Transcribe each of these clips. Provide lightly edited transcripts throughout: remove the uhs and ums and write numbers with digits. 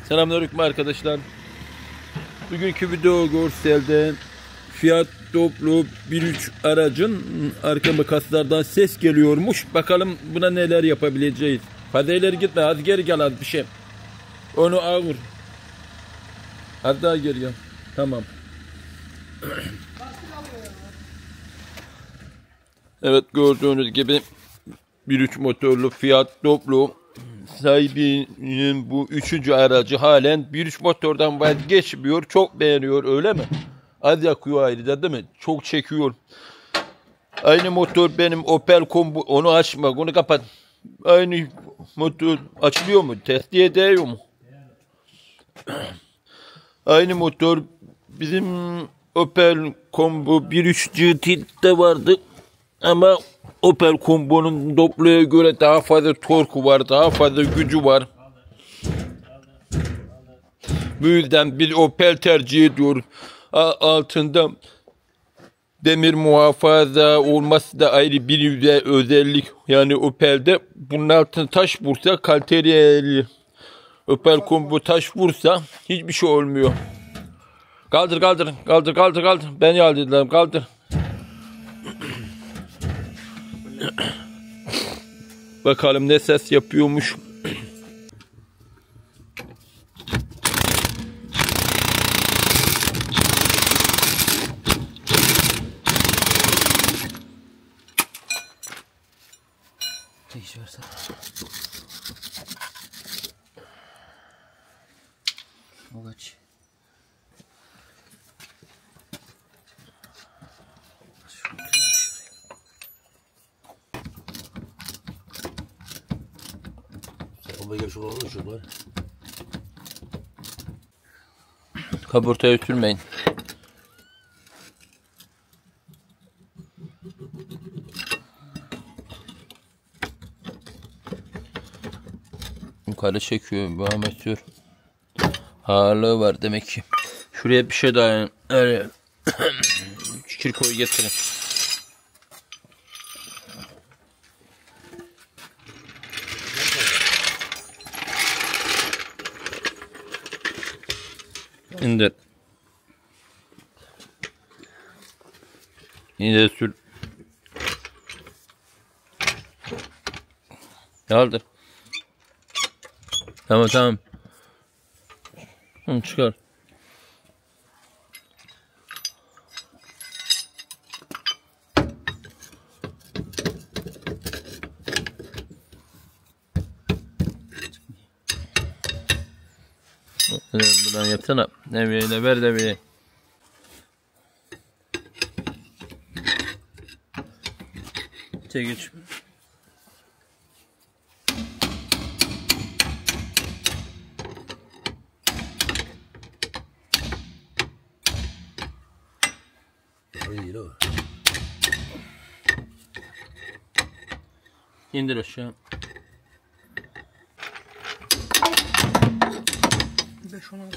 Selamünaleyküm arkadaşlar. Bugünkü video görselde Fiat Doblo 1.3 aracın arka makaslardan ses geliyormuş. Bakalım buna neler yapabileceğiz. Fazla ileri gitme, az geri gel, az bir şey. Onu ağır. Az daha geri gel. Tamam. Evet, gördüğünüz gibi 1.3 motorlu Fiat Doblo sahibinin bu 3. aracı halen 1.3 motordan vazgeçmiyor. Çok beğeniyor, öyle mi? Az yakıyor ayrıca, değil mi? Çok çekiyor. Aynı motor benim Opel Combo. Onu açma, onu kapat. Aynı motor açılıyor mu? Testiye değiyor mu? Aynı motor bizim Opel Combo 1.3 GT'de vardı. Ama Opel Combo'nun Doblo'ya göre daha fazla torku var, daha fazla gücü var. Bu yüzden bir Opel tercih ediyor. Altında demir muhafaza olması da ayrı bir özellik. Yani Opel'de bunun altına taş vursa kaliteli. Opel Combo taş vursa hiçbir şey olmuyor. Kaldır. Ben yaldırdım, kaldır. Bakalım ne ses yapıyormuş. Çekiş versene. O kaç? Kaburtaya sürmeyin. Yukarı çekiyor, devam ediyor. Ağırlığı var demek ki. Şuraya bir şey daha kirkoyu getirin. İndir. İndir, sür. Yardır. Tamam. Çıkar. Buradan yapsana. Devreye ver devreye. Çekiç. İndir aşağı. 5-16.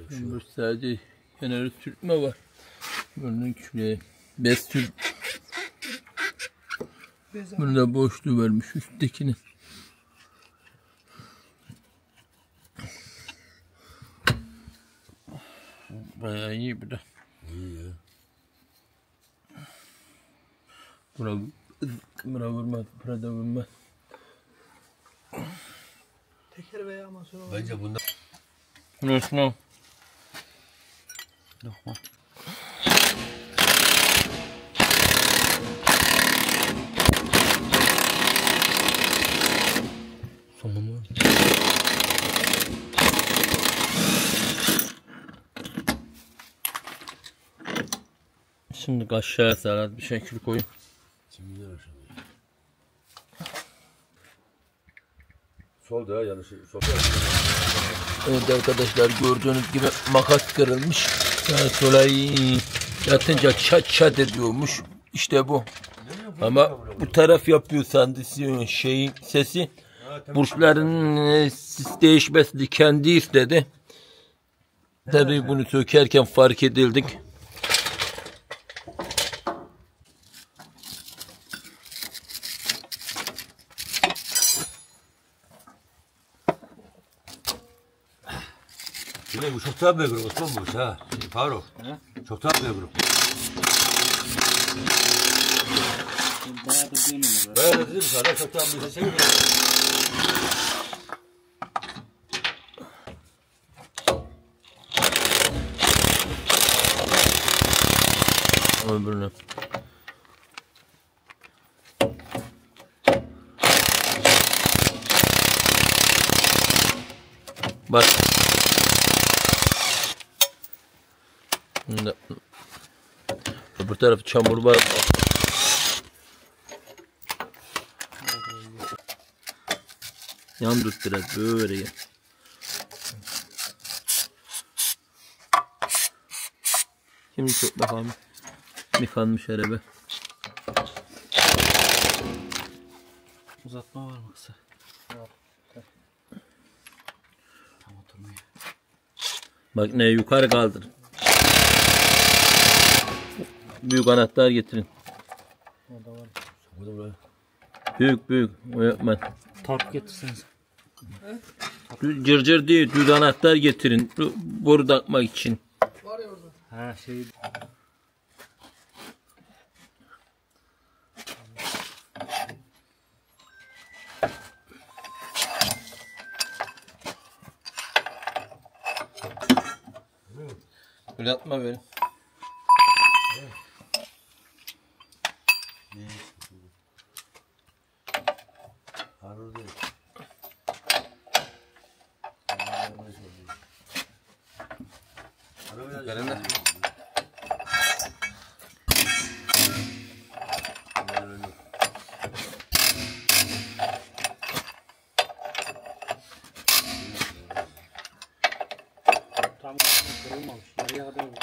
Bu sadece kenarı sürtme var. Bunun şuraya bez sür. Bunu da boşluğu vermiş üsttekini. Bayağı iyi bu da. İyi ya. Buna vurmaz, burada vurmaz. Teker veya masör olur. Bence bunda. Bunu üstüne. Lokma. Somunu. Şimdi aşağıya sarat bir şekil koyun. Solda yanlış. Sol. Evet arkadaşlar, gördüğünüz gibi makas kırılmış. Sağa sola yatınca çat ediyormuş. İşte bu. Ama bu taraf yapıyor sandı şeyin sesi. burçların değişmesini kendi istedi. Tabii bunu sökerken fark edildik. Yine bu çok daha büyük grup Osman bu ha. Faruk. Çok daha büyük grup. Bayağı da dönüyor. Bayağı da dedim sana çok daha büyük şey mi? Öbürüne. Bak. Öbür tarafı çamur var. Yan tut biraz böyle gel. Şimdi çok bakalım. Yıkanmış araba. Uzatma var mı kısa? Var. Tam oturmuyor. Bak ne yukarı kaldır. Büyük anahtar getirin. Orada var. Büyük. O yapma. Tarp getirseniz. Cırcır değil. Düz anahtar getirin. Boru takmak için. Var ya orada. Ha şey. Öyle atma böyle. Gelene. Tam kırılmamış. Yarıya kadar oldu.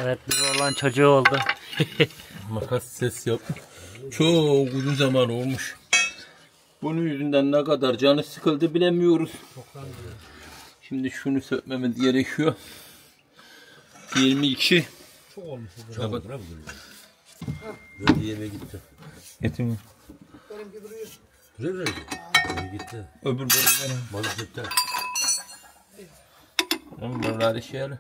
Evet, bir olan çocuğu oldu. Makas ses yap. Çok uzun zaman olmuş. Bunun yüzünden ne kadar canı sıkıldı bilemiyoruz. Şimdi şunu sökmemiz gerekiyor. 22. Çok olmuş. Çok oldu lan bu. Böyle yemeğe gitti. Getirme. Benimki duruyor. Duruyor böyle gitti. Öbür böyle. Balık gitti. Böyle şeyler.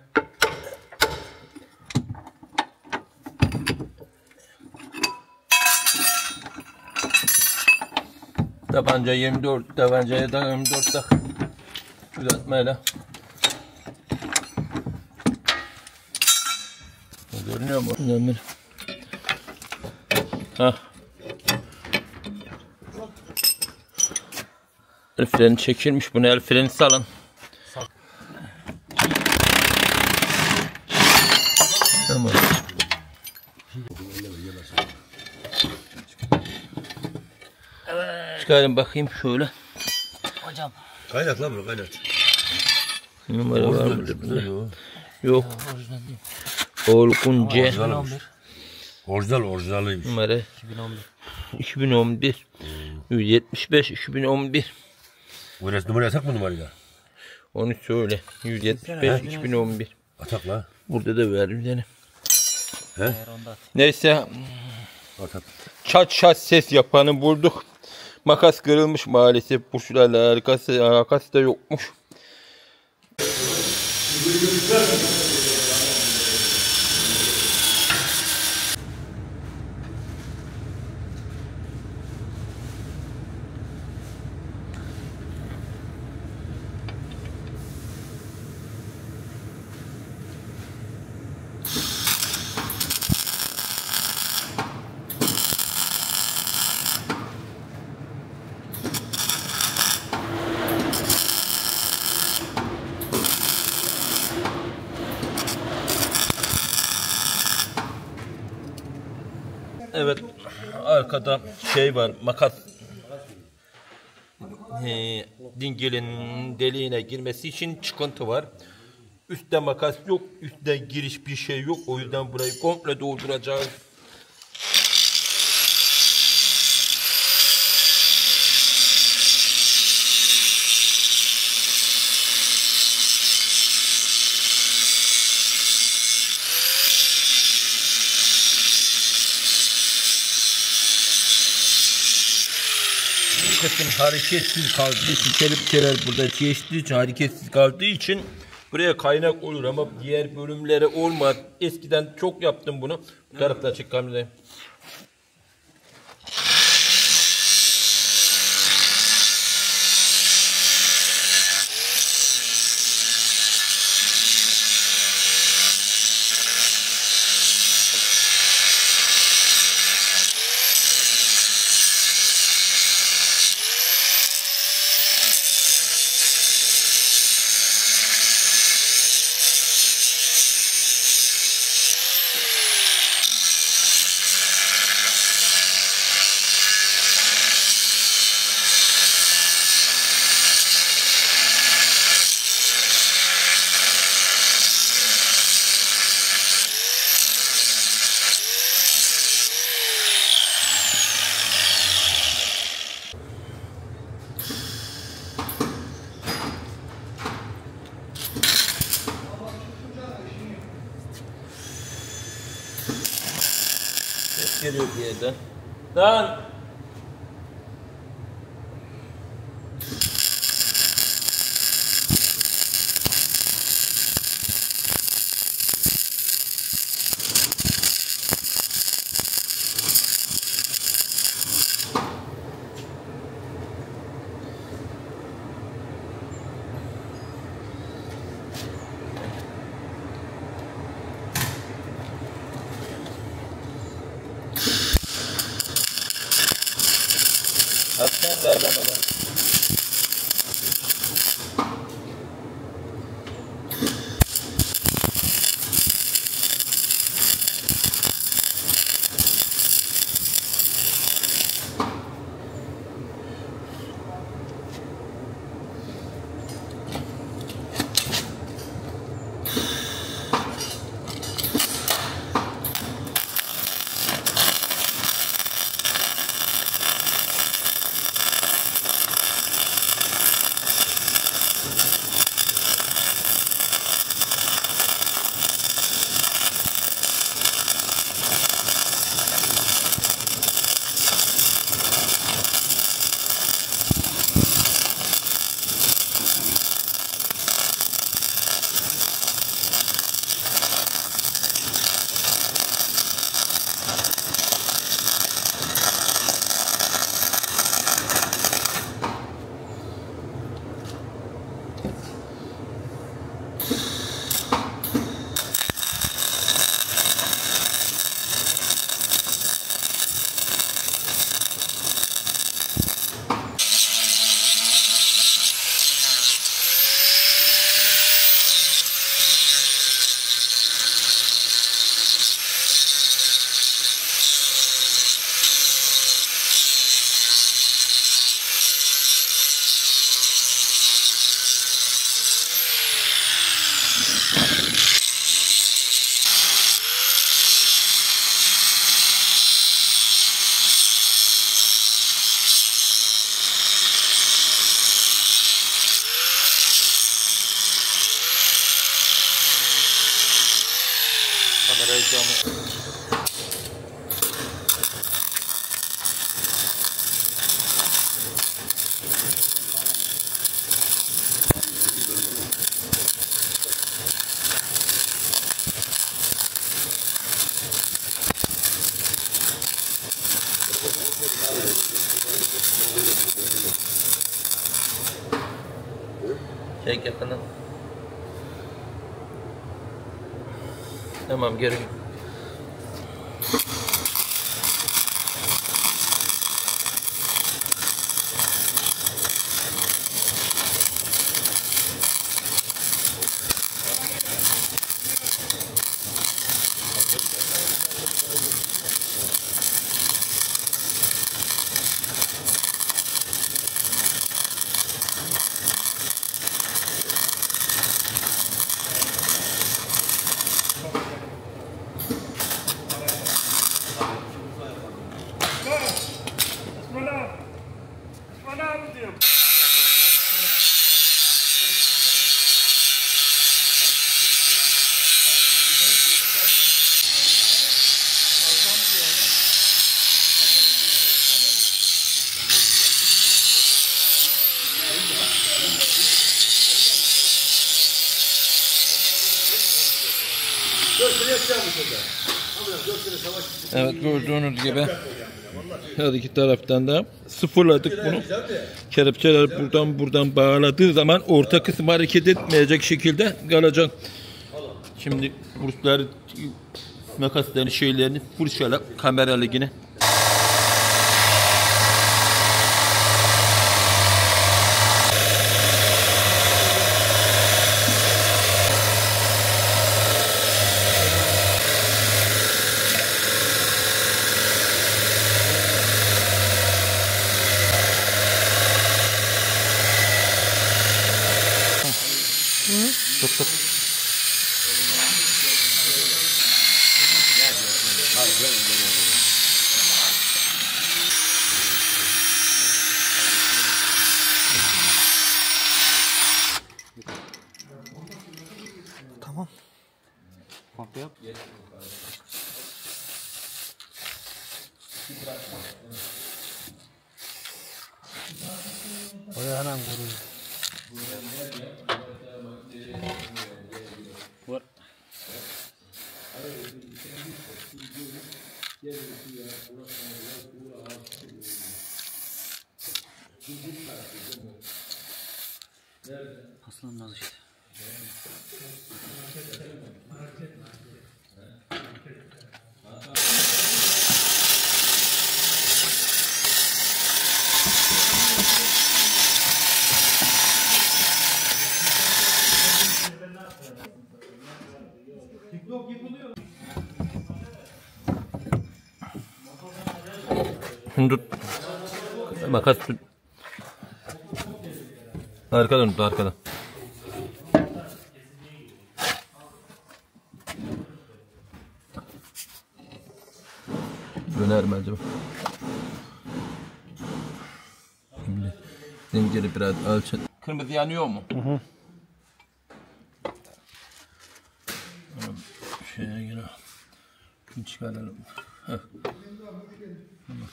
Tabanca 24, tabancaya da 24 tak. Düzeltmeyle. Görünüyor mu? Demir. Hah. El freni çekilmiş. Bunu el freni salın. Çıkarın bakayım şöyle. Hocam. Kaynat lan bunu kaynat. Numara var mı? Yok. Yok. Orijinal değil. Olgunca. 2011. Orijinalıymış. Numara 2011. 2011. 175 2011. Numara yasak mı numarayla? Onu söyle. 175 2011. Atak la. Burada da ver bir tane. Eğer onda at. Neyse Atak. çat çat ses yapanı bulduk. Makas kırılmış maalesef. Burçlarla alakası da yokmuş. Evet, arkada şey var, makas. Dingilin deliğine girmesi için çıkıntı var. Üstte makas yok, üstte giriş bir şey yok. O yüzden burayı komple dolduracağız. Kısım hareketsiz kaldığı için, kelepçeler burada geçtiği için, hareketsiz kaldığı için buraya kaynak olur ama diğer bölümlere olmaz. Eskiden çok yaptım bunu. Bu tarafta açık kamerayı. Geliyor bir yerden. Lan! Aslan da adamı. Kamerayı camı. Çek yakından. Tamam, geri. Evet, gördüğünüz gibi her iki taraftan da sıfırladık bunu. Kelepçeler buradan bağladığı zaman orta kısım hareket etmeyecek şekilde kalacak. Şimdi burçları, makasların şeylerini fırçala, kamera ligine. Tut. Tamam. Komple yap. Oraya hemen vuruyor. Vur. Paslanmaz işte. Şunu tut. Makas tut. Arkadan tut, arkadan. Döner mi acaba? Şimdi zinciri biraz ölçün. Kırmızı yanıyor mu? Hı. Şeye göre. Şunu çıkaralım. Heh. Tamam.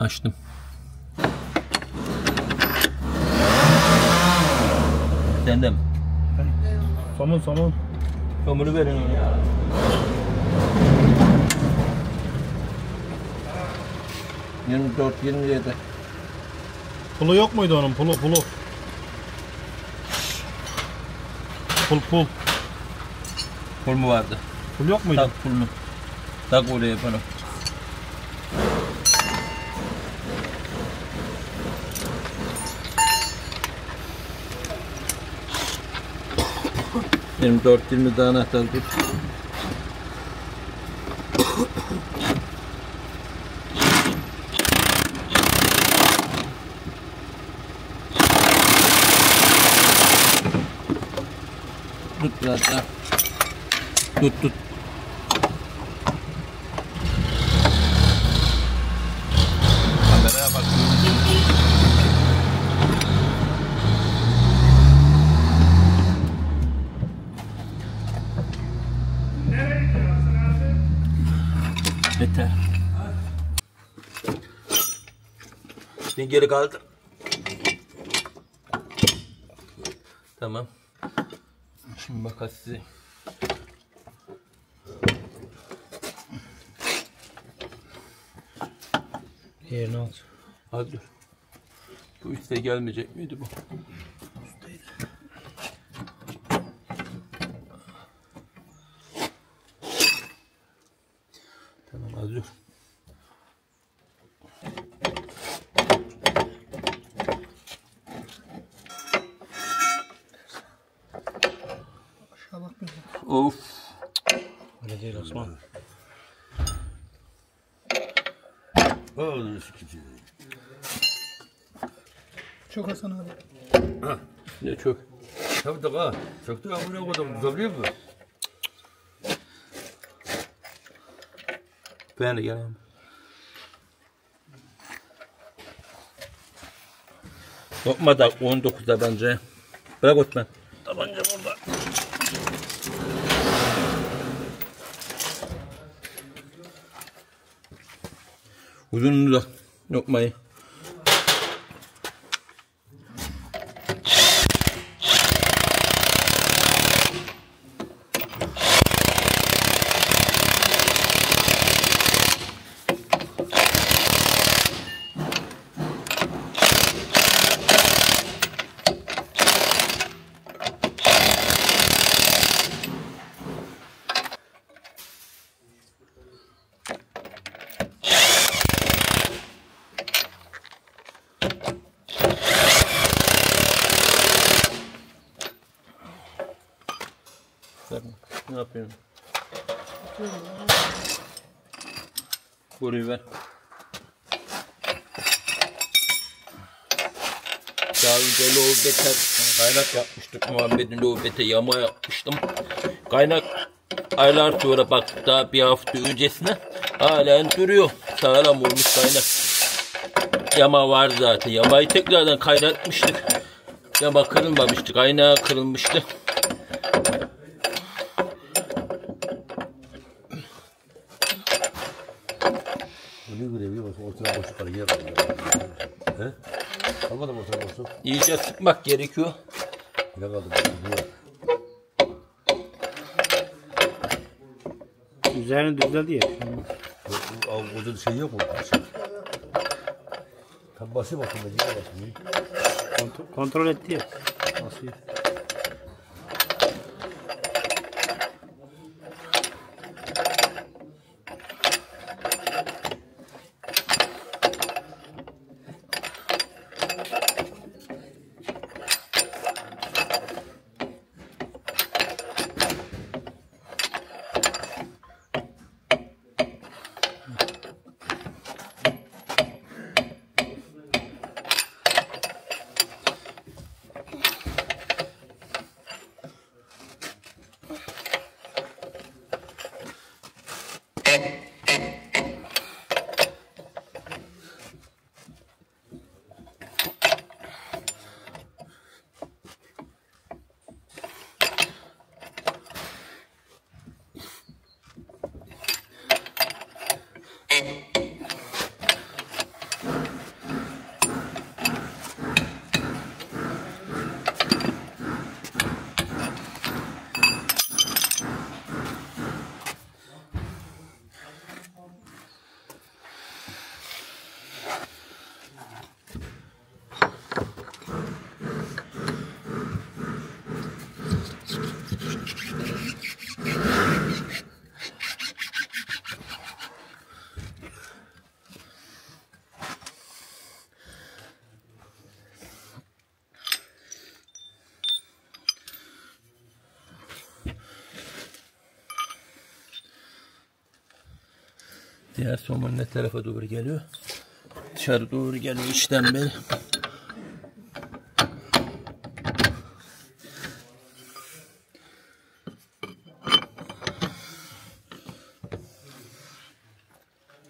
Açtım. Sende mi? Somun. Somunu verin ona. ...24, 27. Pulu yok muydu onun? Pulu. Pul. Pul mu vardı? Pul yok muydu? Tak pulunu. Tak oraya bana. ...24, 20 tane anahtar tut. Tut biraz daha. Tut. Kameraya bak. Yeter. Şimdi geri kaldır. Tamam. Şimdi bak size. Yerini al. Hadi dur. Bu üste gelmeyecek miydi bu? Üstteydi. Tamam hadi dur. Aşağı bak bir. Of. Öyle değil Osman. Oğlum siktir. Çok Hasan abi. Ne çok. Tabii da ha. Çok da amına koydum. Tutabiliyor mu? Ben de geleyim. Lokma da 19'da bence. Bırak Osman. Tabanca burada. Uzunluğu da lokmayı. Ne yapıyorum? Boruyu ver. Daha önce loğubete kaynak yapmıştık. Muhammed'in loğubete yama yapmıştım. Kaynak aylar sonra bak daha bir hafta öncesine halen duruyor. Sağlam olmuş kaynak. Yama var zaten. Yamayı tekrardan kaynatmıştık. Yama kırılmamıştı. Kaynağı kırılmıştı. Bunu görebiliyor musun? Ortadan boşlukları yer alıyor. He? Almadım ortadan boşluk. İyice sıkmak gerekiyor. Ne kaldı? Üzerini düzeldi ya. Orada şey yok mu? Tam basayım bakayım. Ben yine basayım. Kontrol etti ya. Nasıl? Diğer somun ne tarafa doğru geliyor? Dışarı doğru geliyor içten beri.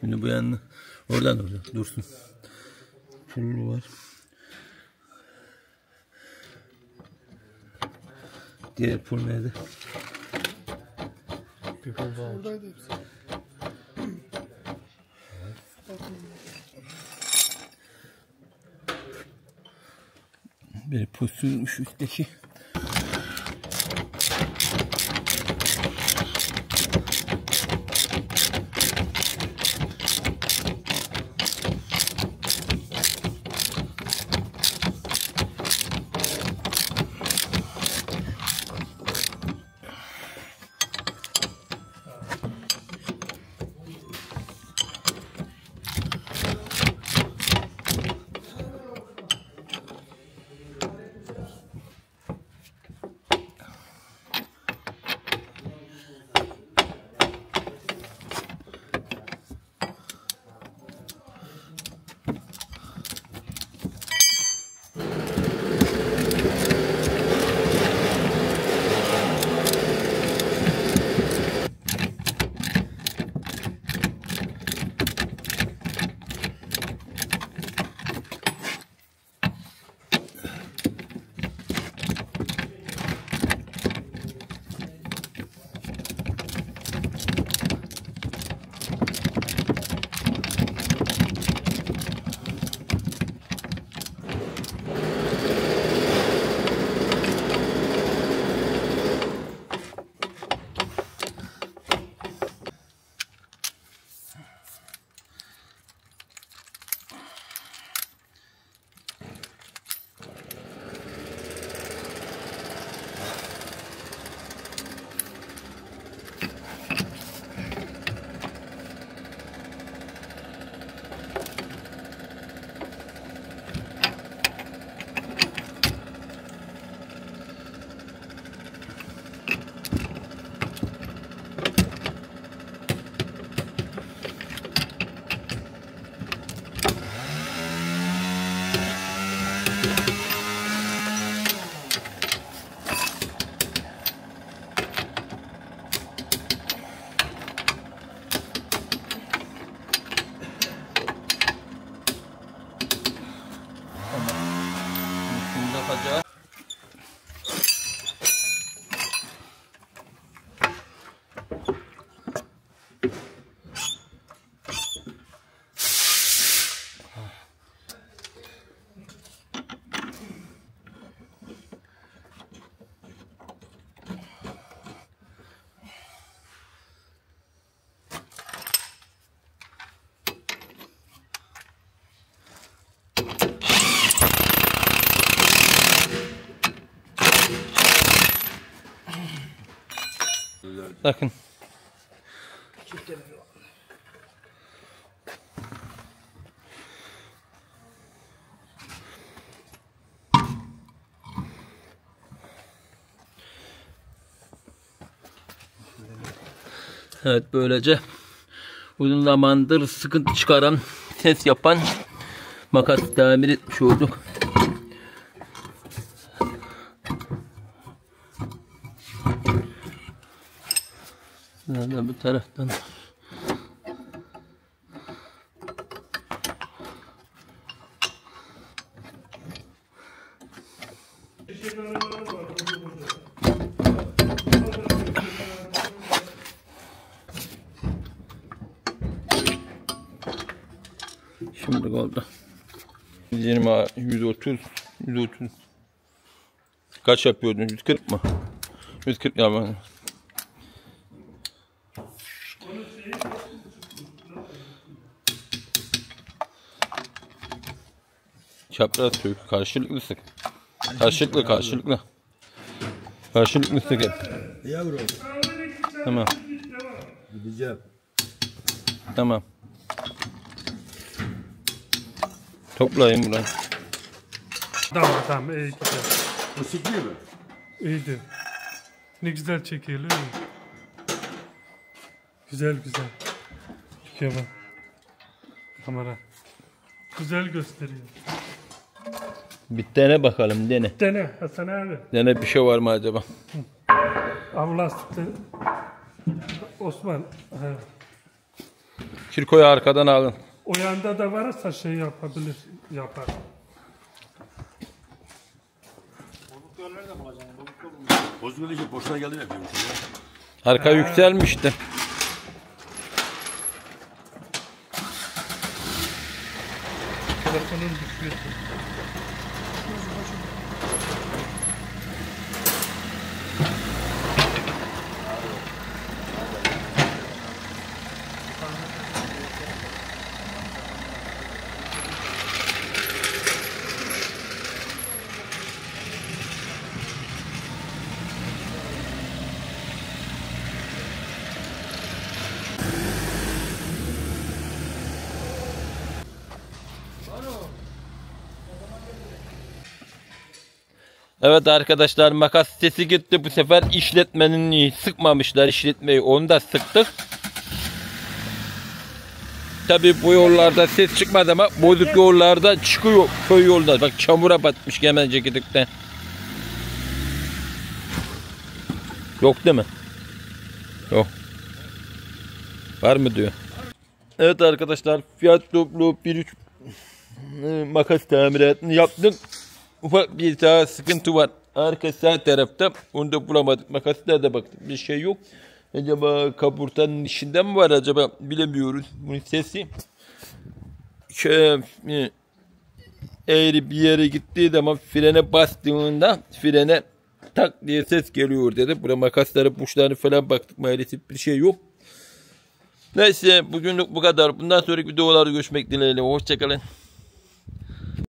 Şimdi bu yanına oradan dursun. Pullu var. Diğer pul nerede? Bir pul daha var. Bir pusuymuş üstteki. Bakın. Evet, böylece uzun zamandır sıkıntı çıkaran, ses yapan makas tamir etmiş olduk. Nerede bu taraftan? Şimdi oldu. 120, 130, 130. Kaç yapıyordun? 140 mı? 140 yapmadın. Çapraz sök, karşılıklı sık. Karşılıklı. Karşılıklı sık hep. Yavrum. Tamam. Gideceğim. Tamam. Toplayın burayı. Tamam, iyi güzel. Bu sıkıyor mu? İyiydi. Ne güzel çekiyor, değil mi? Güzel. Çekiyor bak. Kamera. Güzel gösteriyor. Bir dene bakalım, dene. Dene Hasan abi. Dene, bir şey var mı acaba? Av lastikte Osman. He. Kirkoyu arkadan alın. O yanda da varsa şey yapar. Bozgun için boşuna geldim yapıyorum. Arka yükselmişti. Telefonun düşüyor. Evet arkadaşlar, makas sesi gitti bu sefer. İşletmenin sıkmamışlar, işletmeyi onu da sıktık. Tabi bu yollarda ses çıkmadı ama bozuk yollarda çıkıyor, köy yolda. Bak çamura batmış Gemencekidik'te. Yok değil mi? Yok. Var mı diyor. Evet arkadaşlar, Fiat Doblo 1.3 makas tamiratını yaptık. Ufak bir daha sıkıntı var. Arka sağ tarafta. Onu da bulamadık. Makaslara da baktık. Bir şey yok. Acaba kaburtanın içinde mi var acaba? Bilemiyoruz. Bunun sesi. Şöyle eğri bir yere gittiği zaman frene bastığında frene tak diye ses geliyor dedi. Buraya makasları, buçları falan baktık. Maalesef bir şey yok. Neyse bugünlük bu kadar. Bundan sonraki videolarda görüşmek dileğiyle. Hoşçakalın.